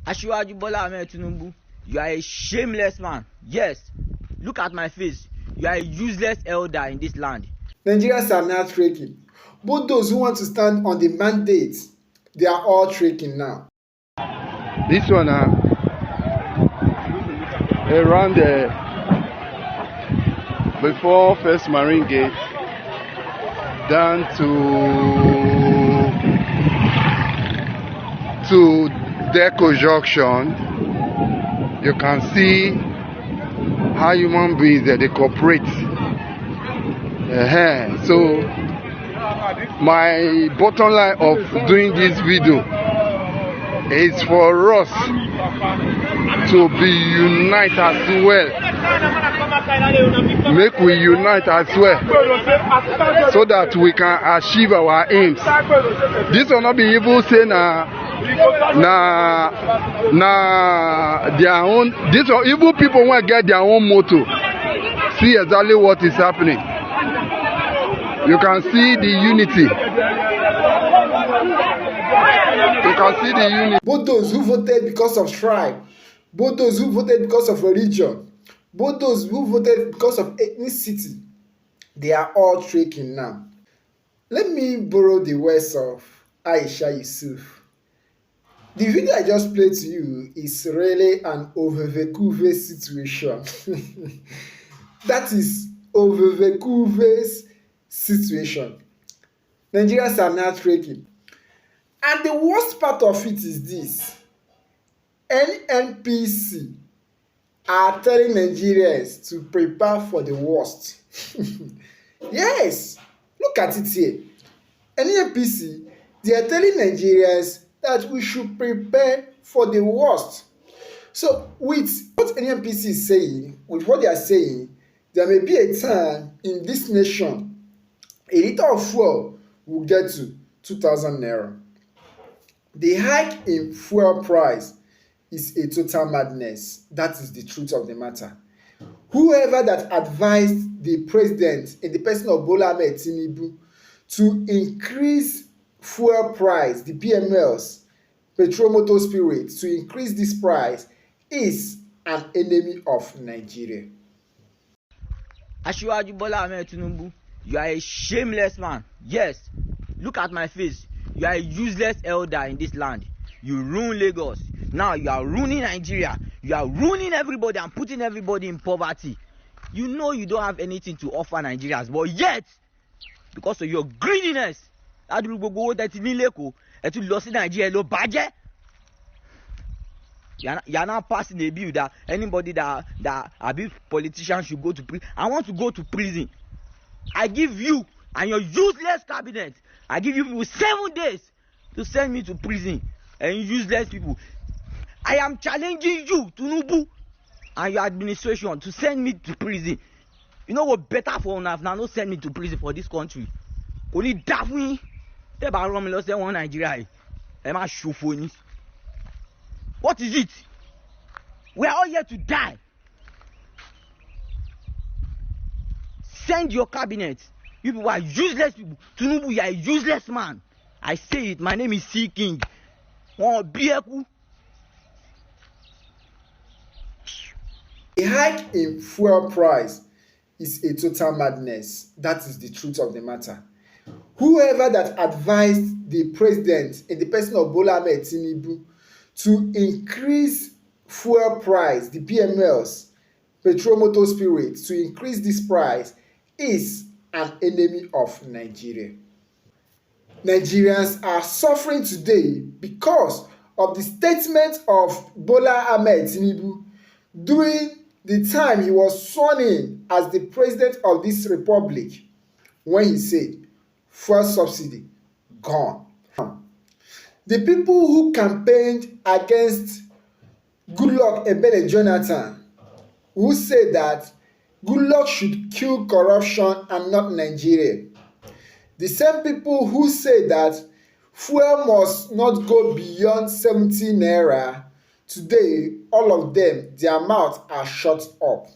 Asiwaju Bola Ahmed Tinubu, you are a shameless man. Yes, look at my face. You are a useless elder in this land. Nigerians are now trekking. Both those who want to stand on the mandate, they are all trekking now. This one around before First Marine Gate down to Deco Junction, you can see how human beings they cooperate. So my bottom line of doing this video is for us to be united as well. Make we unite as well so that we can achieve our aims. This will not be able to say their own. This will even people want to get their own motto. See exactly what is happening. You can see the unity. You can see the unity. Both those who voted because of tribe, both those who voted because of religion, both those who voted because of ethnicity, they are all trekking now. Let me borrow the words of Aisha Yusuf. The video I just played to you is really an Ovevekuve situation. That is Ovevekuve's situation. Nigerians are now trekking. And the worst part of it is this. NNPC are telling Nigerians to prepare for the worst. Yes, look at it here. NNPC, they are telling Nigerians that we should prepare for the worst. So with what NNPC is saying, with what they are saying, there may be a time in this nation, a liter of fuel will get to 2,000 naira. The hike in fuel price is a total madness. That is the truth of the matter. Whoever that advised the president in the person of Bola Ahmed Tinubu to increase fuel price, the PMLs, petrol motor spirit, to increase this price is an enemy of Nigeria. Asiwaju Bola Ahmed Tinubu, you are a shameless man. Yes, look at my face. You are a useless elder in this land. You ruin Lagos. Now you are ruining Nigeria. You are ruining everybody and putting everybody in poverty. You know you don't have anything to offer Nigerians, but yet, because of your greediness, that Nigeria. You're now passing a bill that anybody that a big politician should go to prison. I want to go to prison. I give you and your useless cabinet, I give you people 7 days to send me to prison. And useless people, I am challenging you, Tinubu, and your administration to send me to prison. You know what better for now? Now, not send me to prison for this country. Only Daphne, they ba run me lost one Nigeria. Am I shufoni? What is it? We are all here to die. Send your cabinet. You people are useless people. Tinubu, you are a useless man. I say it. My name is C King. The hike in fuel price is a total madness. That is the truth of the matter. Whoever that advised the president in the person of Bola Ahmed Tinubu to increase fuel price, the PMLs, petrol motor spirit, to increase this price is an enemy of Nigeria. Nigerians are suffering today because of the statement of Bola Ahmed Tinubu during the time he was sworn in as the president of this republic, when he said, fuel subsidy gone. The people who campaigned against Goodluck Ebele Jonathan, who said that Goodluck should kill corruption and not Nigeria, the same people who say that fuel must not go beyond 70 naira, today, all of them, their mouths are shut up.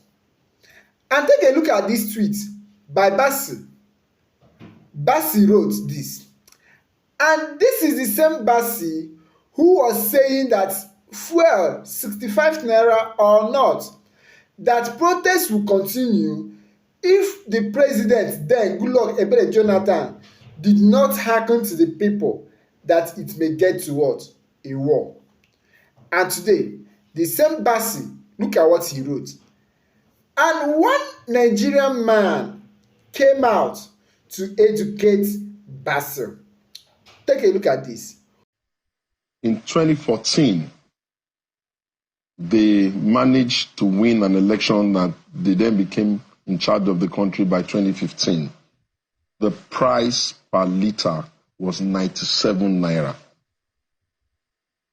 And take a look at this tweet by Bassi. Bassi wrote this. And this is the same Bassi who was saying that fuel 65 naira or not, that protest will continue if the president then Goodluck Ebele Jonathan did not hearken to the people, that it may get to what? A war. And today, the same Bassey, look at what he wrote. And one Nigerian man came out to educate Bassey. Take a look at this. In 2014, they managed to win an election that they then became in charge of the country by 2015. The price per liter was 97 naira.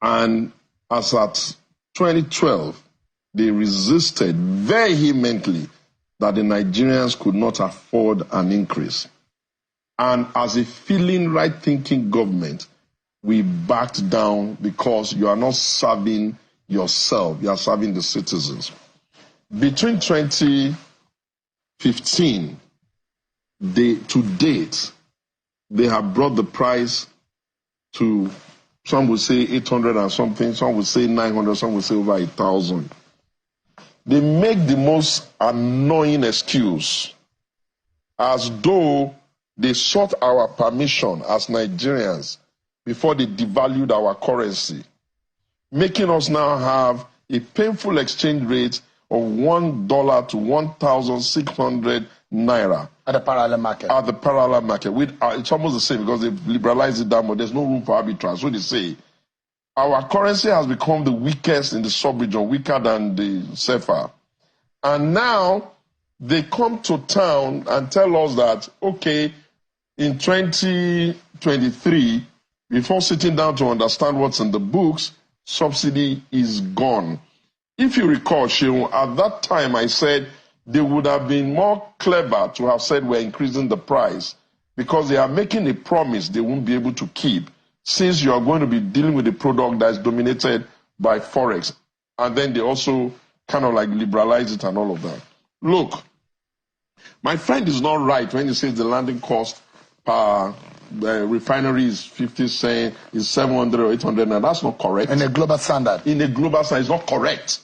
And as at 2012, they resisted vehemently that the Nigerians could not afford an increase. And as a feeling right-thinking government, we backed down because you are not serving yourself, you are serving the citizens. Between 2015 to date, they have brought the price to, some would say 800 and something, some would say 900, some would say over 1,000. They make the most annoying excuse, as though they sought our permission as Nigerians before they devalued our currency, making us now have a painful exchange rate of $1 to 1,600 naira. At the parallel market. At the parallel market. It's almost the same because they've liberalized it down, but there's no room for arbitrage. So they say, our currency has become the weakest in the sub-region, weaker than the CFA. And now they come to town and tell us that, okay, in 2023, before sitting down to understand what's in the books, subsidy is gone. If you recall, Shehu, at that time I said they would have been more clever to have said we're increasing the price because they are making a promise they won't be able to keep, since you are going to be dealing with a product that is dominated by Forex. And then they also kind of like liberalize it and all of that. Look, my friend is not right when he says the landing cost per refinery is 50 cents, is 700 or 800. Now that's not correct. In a global standard. In a global standard, it's not correct.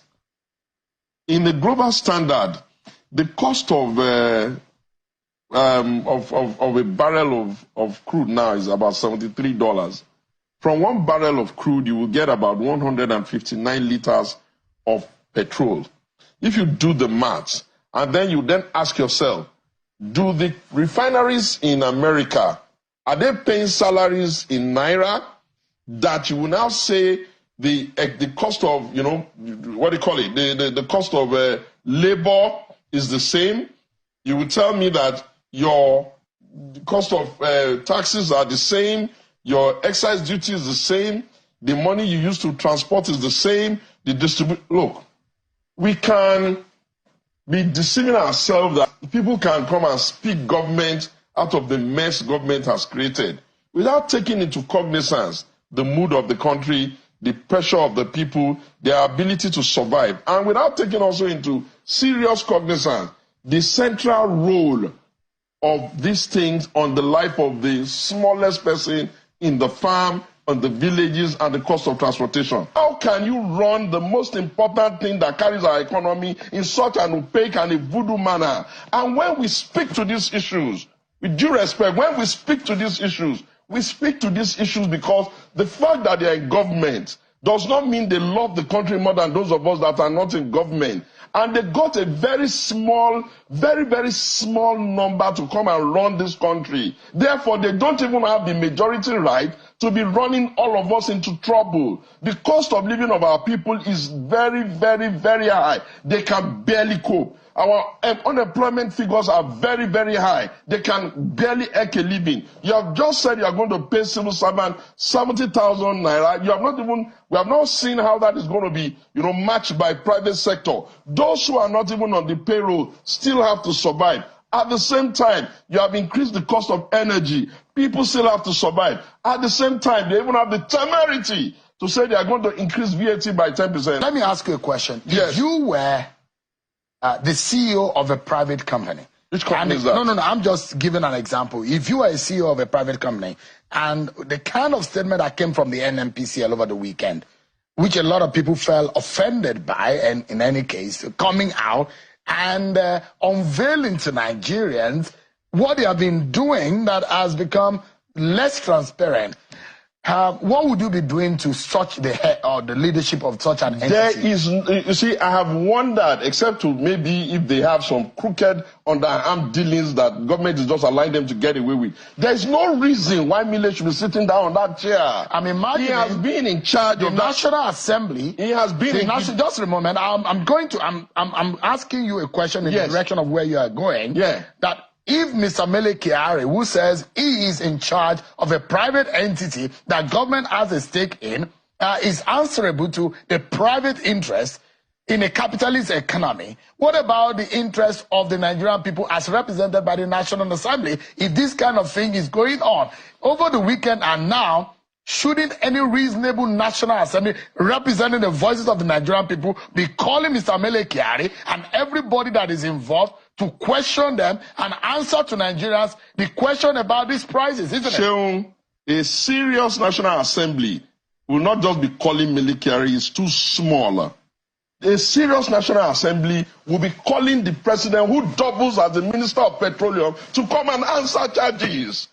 In the global standard, the cost of a barrel of crude now is about $73. From one barrel of crude, you will get about 159 liters of petrol. If you do the maths, and then you then ask yourself, do the refineries in America, are they paying salaries in naira that you will now say the cost of, what do you call it, the cost of labor is the same? You will tell me that your cost of taxes are the same, your excise duty is the same, the money you use to transport is the same, Look, we can be deceiving ourselves that people can come and speak government out of the mess government has created without taking into cognizance the mood of the country, the pressure of the people, their ability to survive, and without taking also into serious cognizance the central role of these things on the life of the smallest person in the farm, on the villages, and the cost of transportation. How can you run the most important thing that carries our economy in such an opaque and a voodoo manner? And when we speak to these issues, with due respect, when we speak to these issues because the fact that they are in government does not mean they love the country more than those of us that are not in government. And they got a very small, very, very small number to come and run this country. Therefore, they don't even have the majority right to be running all of us into trouble. The cost of living of our people is very, very, very high. They can barely cope. Our unemployment figures are very, very high. They can barely earn a living. You have just said you are going to pay civil servant 70,000 naira. We have not seen how that is going to be, matched by private sector. Those who are not even on the payroll still have to survive. At the same time, you have increased the cost of energy. People still have to survive. At the same time, they even have the temerity to say they are going to increase VAT by 10%. Let me ask you a question. Yes. If you were the CEO of a private company. Which company is that? No. I'm just giving an example. If you are a CEO of a private company and the kind of statement that came from the NNPCL over the weekend, which a lot of people felt offended by, and in any case, coming out and unveiling to Nigerians what they have been doing that has become less transparent. What would you be doing to such the head or the leadership of such an entity? There is, you see, I have wondered, except to maybe if they have some crooked underhand dealings that government is just allowing them to get away with. There is no reason why Mile should be sitting down on that chair. I'm imagining he has been in charge the of National Assembly. He has been in just a moment. I'm asking you a question in the direction of where you are going. Yeah. That if Mr. Mele Kyari, who says he is in charge of a private entity that government has a stake in, is answerable to the private interest in a capitalist economy, what about the interest of the Nigerian people as represented by the National Assembly if this kind of thing is going on? Over the weekend and now, shouldn't any reasonable National Assembly representing the voices of the Nigerian people be calling Mr. Mele Kyari and everybody that is involved to question them and answer to Nigerians the question about these prices, isn't it? A serious National Assembly will not just be calling Mele Kyari, it's too small. A serious National Assembly will be calling the president, who doubles as the Minister of Petroleum, to come and answer charges.